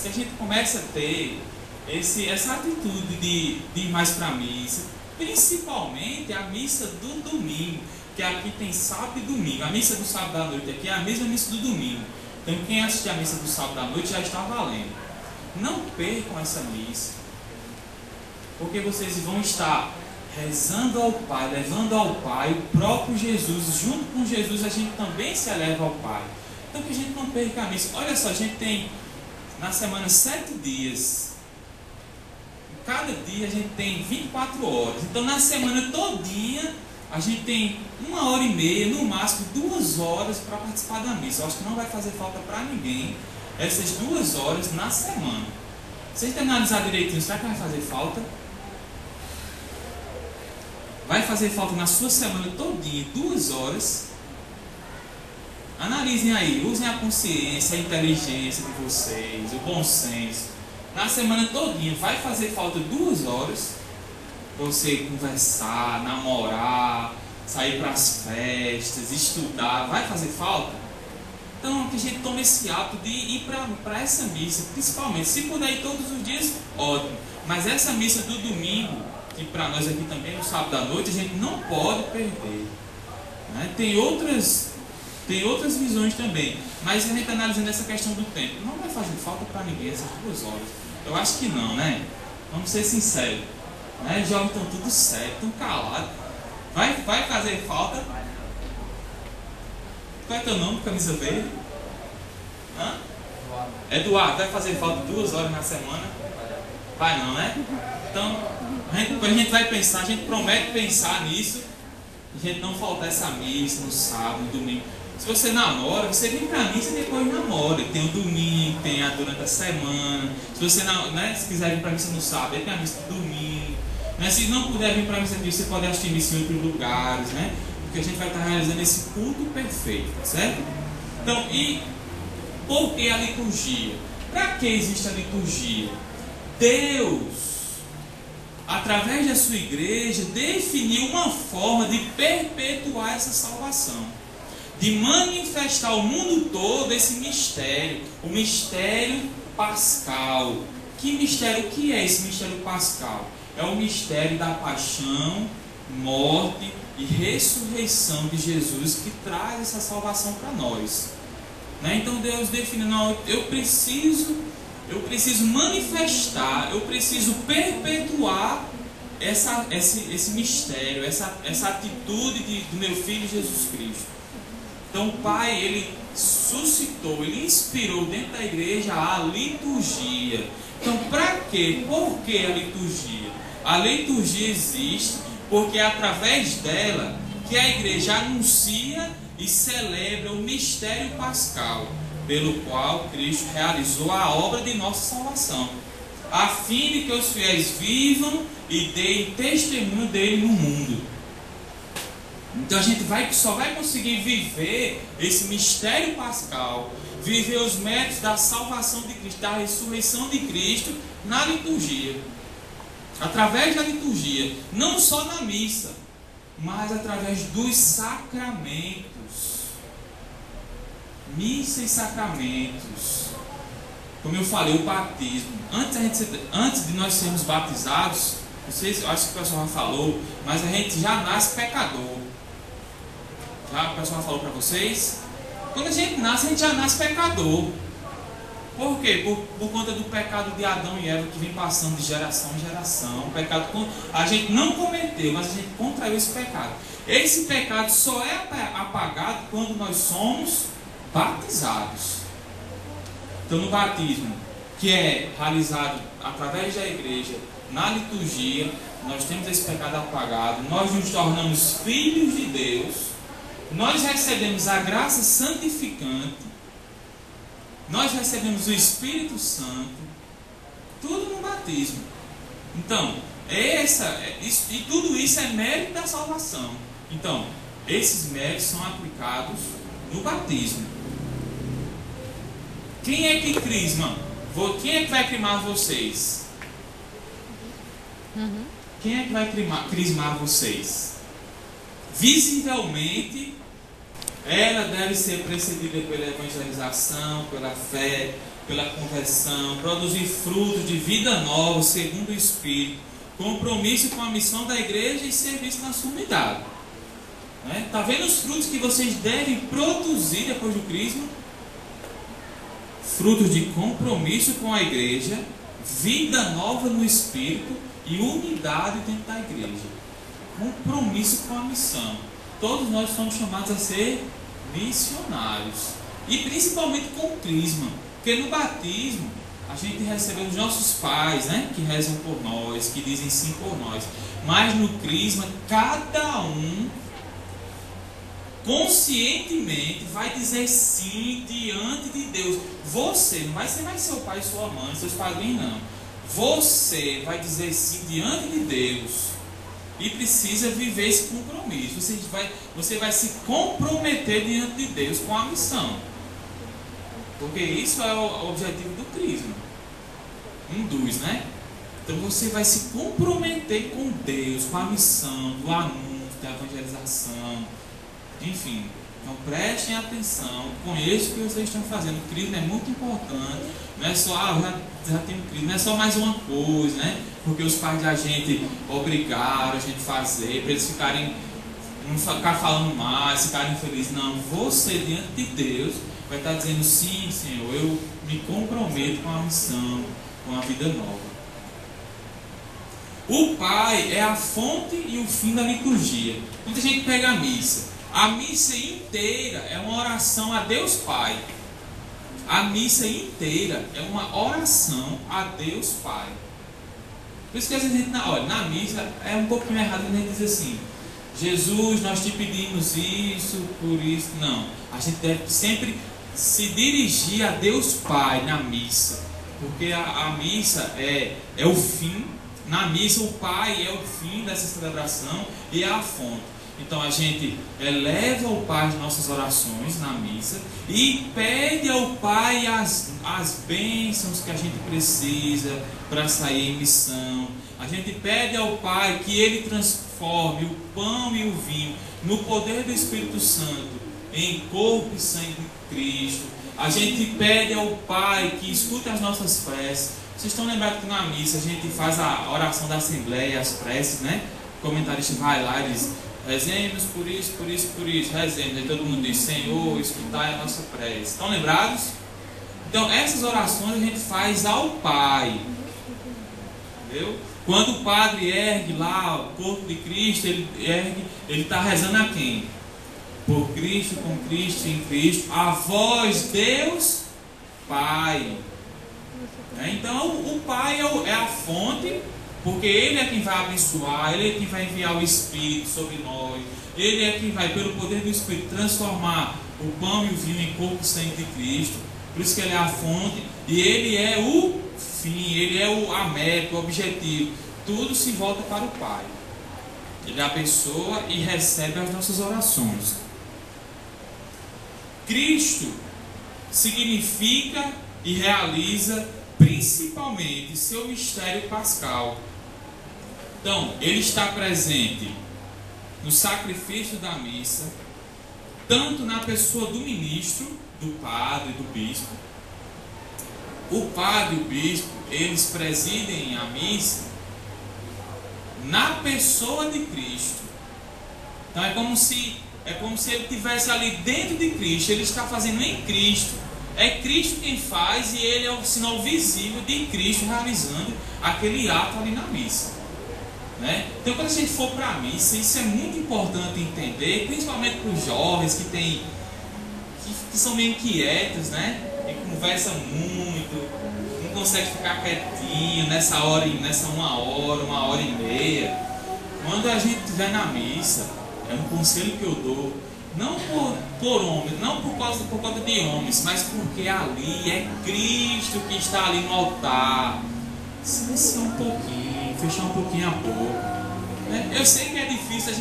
que a gente comece a ter essa atitude de ir mais para a missa, principalmente a missa do domingo, que aqui tem sábado e domingo. A missa do sábado à noite aqui é a mesma missa do domingo. Então quem assistir a missa do sábado à noite já está valendo. Não percam essa missa, porque vocês vão estar rezando ao Pai, levando ao Pai o próprio Jesus. Junto com Jesus a gente também se eleva ao Pai. Então que a gente não perca a missa. Olha só, a gente tem na semana 7 dias. Cada dia a gente tem 24 horas. Então na semana todinha a gente tem 1h30, no máximo 2 horas para participar da missa. Eu acho que não vai fazer falta para ninguém essas 2 horas na semana. Se a gente analisar direitinho, será que vai fazer falta? Vai fazer falta na sua semana todinha 2 horas. Analisem aí, usem a consciência, a inteligência de vocês, o bom senso. Na semana todinha vai fazer falta 2 horas. Você conversar, namorar, sair para as festas, estudar, vai fazer falta? Então que a gente tome esse hábito de ir para essa missa, principalmente. Se puder ir todos os dias, ótimo. Mas essa missa do domingo, que para nós aqui também no sábado à noite, a gente não pode perder, né? Tem outras visões também, mas a gente analisando essa questão do tempo, não vai fazer falta para ninguém essas 2 horas. Eu acho que não, né? Vamos ser sinceros, né? Os jovens estão tudo certo, estão calados. Vai fazer falta? Qual é teu nome, camisa verde? Hã? Eduardo, vai fazer falta 2 horas na semana? Vai não, né? Então, quando a gente vai pensar, a gente promete pensar nisso, a gente não faltar essa missa no sábado, no domingo. Se você namora, você vem para a missa e depois namora. Tem o domingo, tem a durante a semana. Se você não, né, se quiser vir para a missa no sábado, aí tem a missa do domingo. Né? Se não puder vir para a missa no domingo, você pode assistir missa em outros lugares, né? Porque a gente vai estar realizando esse culto perfeito, certo? Então, e por que a liturgia? Para que existe a liturgia? Deus, através da sua igreja, definiu uma forma de perpetuar essa salvação, de manifestar ao mundo todo esse mistério, o mistério pascal. Que mistério? O que é esse mistério pascal? É o mistério da paixão, morte e ressurreição de Jesus, que traz essa salvação para nós, né? Então Deus define, não, eu preciso manifestar, eu preciso perpetuar esse mistério, essa atitude do meu Filho Jesus Cristo. Então o Pai, Ele suscitou, Ele inspirou dentro da igreja a liturgia. Então para quê? Por que a liturgia? A liturgia existe porque é através dela que a igreja anuncia e celebra o mistério pascal, pelo qual Cristo realizou a obra de nossa salvação, a fim de que os fiéis vivam e deem testemunho dele no mundo. Então a gente só vai conseguir viver esse mistério pascal, viver os méritos da salvação de Cristo, da ressurreição de Cristo na liturgia. Através da liturgia, não só na missa, mas através dos sacramentos. Missa e sacramentos. Como eu falei, o batismo. Antes de nós sermos batizados, vocês, eu acho que o pessoal já falou, mas a gente já nasce pecador. Já o pessoal falou para vocês? Quando a gente já nasce pecador. Por quê? Por conta do pecado de Adão e Eva, que vem passando de geração em geração. O pecado a gente não cometeu, mas a gente contraiu esse pecado. Esse pecado só é apagado quando nós somos batizados. Então no batismo, que é realizado através da igreja, na liturgia, nós temos esse pecado apagado, nós nos tornamos filhos de Deus, nós recebemos a graça santificante, nós recebemos o Espírito Santo, tudo no batismo. Então, e tudo isso é mérito da salvação. Então, esses méritos são aplicados no batismo. Quem é que crisma? Quem é que vai crismar vocês? Quem é que vai crismar vocês? Visivelmente, ela deve ser precedida pela evangelização, pela fé, pela conversão, produzir frutos de vida nova, segundo o Espírito, compromisso com a missão da igreja e serviço na sua unidade. Está vendo os frutos que vocês devem produzir depois do crisma? Frutos de compromisso com a igreja, vida nova no Espírito e unidade dentro da igreja. Compromisso com a missão. Todos nós somos chamados a ser missionários. E principalmente com o crisma. Porque no batismo a gente recebe os nossos pais, que rezam por nós, que dizem sim por nós. Mas no crisma, cada um conscientemente vai dizer sim diante de Deus. Você não vai ser mais seu pai e sua mãe, seus padrinhos, não. Você vai dizer sim diante de Deus e precisa viver esse compromisso. Você vai se comprometer diante de Deus com a missão, porque isso é o objetivo do crisma. Um dos, Então você vai se comprometer com Deus, com a missão, do anúncio, da evangelização. Enfim, então prestem atenção, conheçam o que vocês estão fazendo. O crisma é muito importante, não é só, já tem crisma, não é só mais uma coisa, porque os pais da gente obrigaram a gente a fazer, para eles não ficar falando mais, ficarem felizes. Não, você diante de Deus vai estar dizendo, sim, Senhor, eu me comprometo com a missão, com a vida nova. O Pai é a fonte e o fim da liturgia. Muita gente pega a missa. A missa inteira é uma oração a Deus Pai. A missa inteira é uma oração a Deus Pai. Por isso que a gente, na missa é um pouquinho errado a gente dizer assim, Jesus, nós te pedimos isso, por isso. Não, a gente deve sempre se dirigir a Deus Pai na missa, porque a missa é o fim. Na missa o Pai é o fim dessa celebração e é a fonte. Então a gente eleva ao Pai as nossas orações na missa e pede ao Pai as bênçãos que a gente precisa para sair em missão. A gente pede ao Pai que Ele transforme o pão e o vinho no poder do Espírito Santo em corpo e sangue de Cristo. A gente pede ao Pai que escute as nossas preces. Vocês estão lembrados que na missa a gente faz a oração da Assembleia, as preces, O comentarista vai lá e diz, rezemos por isso, por isso, por isso, rezemos. Aí todo mundo diz, Senhor, escutai a nossa prece. Estão lembrados? Então essas orações a gente faz ao Pai. Entendeu? Quando o padre ergue lá o corpo de Cristo, ele está rezando a quem? Por Cristo, com Cristo, em Cristo, a vós, Deus Pai. Então o Pai é a fonte, porque Ele é quem vai abençoar, Ele é quem vai enviar o Espírito sobre nós, Ele é quem vai, pelo poder do Espírito, transformar o pão e o vinho em corpo e sangue de Cristo. Por isso que Ele é a fonte e Ele é o fim, Ele é a meta, o objetivo. Tudo se volta para o Pai. Ele abençoa e recebe as nossas orações. Cristo significa e realiza principalmente seu mistério pascal. Então, Ele está presente no sacrifício da missa, tanto na pessoa do ministro, do padre, do bispo. O padre e o bispo, eles presidem a missa na pessoa de Cristo. Então é como se ele estivesse ali dentro de Cristo. Ele está fazendo em Cristo. É Cristo quem faz e Ele é o sinal visível de Cristo realizando aquele ato ali na missa, Então quando a gente for para a missa, isso é muito importante entender, principalmente para os jovens que são meio inquietos, E conversam muito, não conseguem ficar quietinho nessa uma hora e meia. Quando a gente estiver na missa, é um conselho que eu dou, não por homens, não por causa de homens, mas porque ali é Cristo que está ali no altar. Silenciar um pouquinho, fechar um pouquinho a boca. Eu sei que é difícil a gente